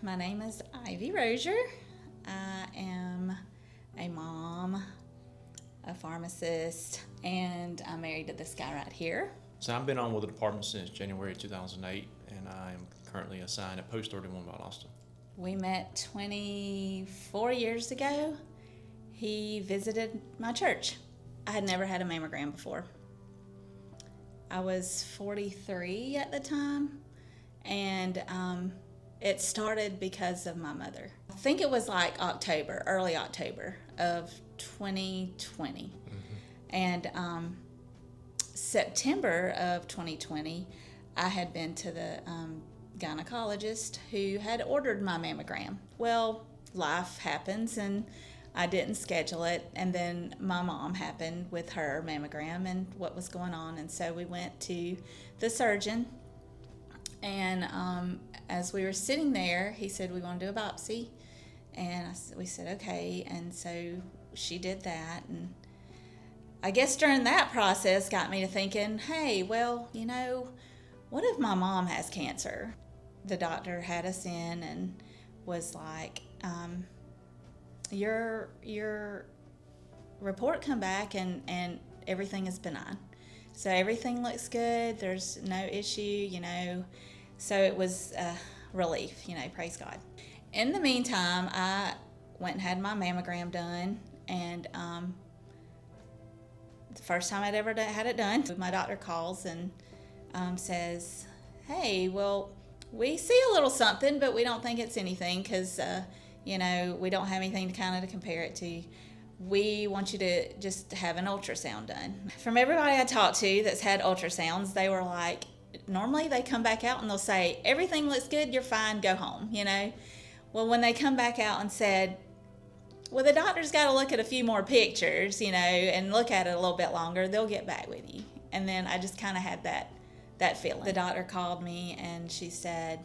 My name is Ivie Rozier. I am a mom, a pharmacist, and I'm married to this guy right here. So I've been on with the department since January 2008, and I am currently assigned at Post 31 by Dustin. We met 24 years ago. He visited my church. I had never had a mammogram before. I was 43 at the time, and it started because of my mother. I think it was like early October of 2020. And September of 2020, I had been to the gynecologist who had ordered my mammogram. Well, life happens, and I didn't schedule it, and then my mom happened with her mammogram and what was going on, and so we went to the surgeon, and as we were sitting there, he said, "We want to do a biopsy," and we said, "Okay," and so she did that, and I guess during that process got me to thinking, hey, well, what if my mom has cancer? The doctor had us in and was like, your report come back and everything is benign. So everything looks good. There's no issue, So it was a relief, praise God. In the meantime, I went and had my mammogram done, and the first time I'd ever had it done, my doctor calls and says, hey, well, we see a little something, but we don't think it's anything because, we don't have anything to compare it to. We want you to just have an ultrasound done. From everybody I talked to that's had ultrasounds, they were like, normally they come back out and they'll say, everything looks good, you're fine, go home, Well, when they come back out and said, well, the doctor's got to look at a few more pictures, and look at it a little bit longer, they'll get back with you. And then I just kind of had that feeling. The doctor called me and she said,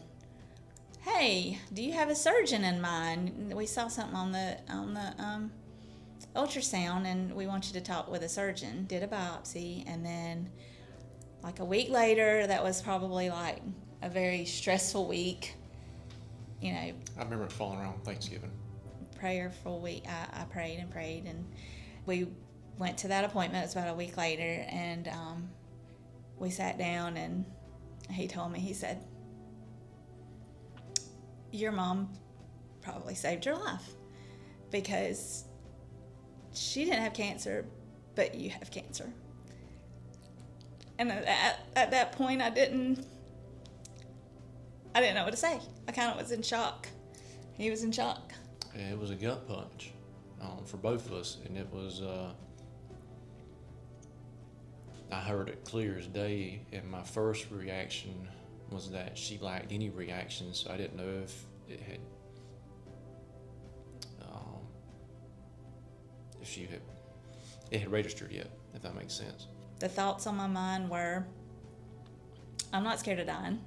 hey, do you have a surgeon in mind? We saw something on the ultrasound and we want you to talk with a surgeon. Did a biopsy, and then like a week later, that was probably like a very stressful week, I remember it falling around Thanksgiving. Prayerful week. I prayed and prayed, and we went to that appointment. It was about a week later, and we sat down, and he told me, he said, your mom probably saved your life because she didn't have cancer, but you have cancer. And at that point, I didn't know what to say. I kind of was in shock. He was in shock. It was a gut punch for both of us, and it was, I heard it clear as day, and my first reaction was that she lacked any reaction, so I didn't know if it had, it had registered yet, if that makes sense. The thoughts on my mind were, I'm not scared of dying,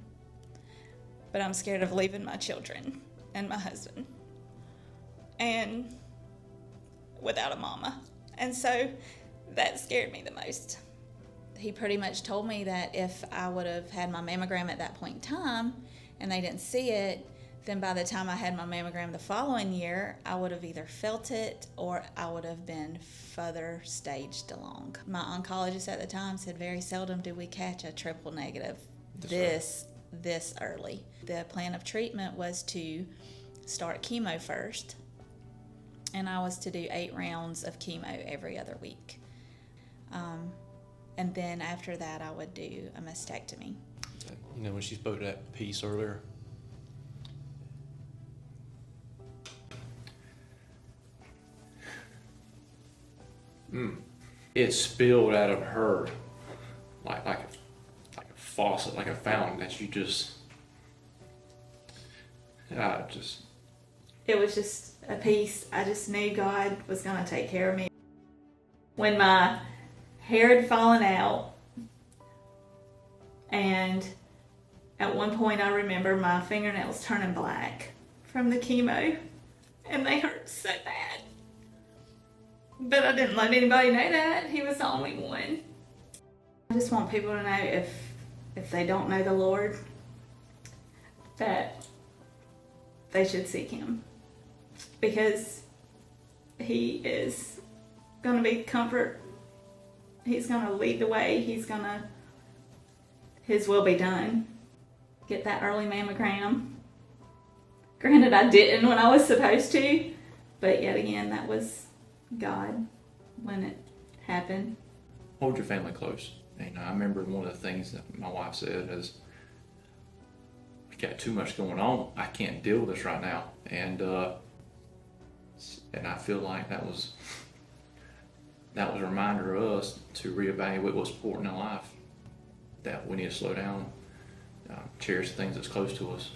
but I'm scared of leaving my children and my husband, and without a mama. And so that scared me the most. He pretty much told me that if I would have had my mammogram at that point in time and they didn't see it, then by the time I had my mammogram the following year, I would have either felt it or I would have been further staged along. My oncologist at the time said very seldom do we catch a triple negative this early. The plan of treatment was to start chemo first, and I was to do 8 rounds of chemo every other week. And then after that, I would do a mastectomy. When she spoke to that piece earlier, it spilled out of her like a faucet, like a fountain that you just. It was just a piece. I just knew God was going to take care of me. When my hair had fallen out, and at one point I remember my fingernails turning black from the chemo, and they hurt so bad. But I didn't let anybody know that. He was the only one. I just want people to know if they don't know the Lord, that they should seek him, because he is going to be comfort. He's going to lead the way. His will be done. Get that early mammogram. Granted, I didn't when I was supposed to, but yet again, that was God when it happened. Hold your family close. And I remember one of the things that my wife said is, "We got too much going on. I can't deal with this right now." And I feel like that was a reminder of us to reevaluate what's important in life. That we need to slow down, cherish the things that's close to us.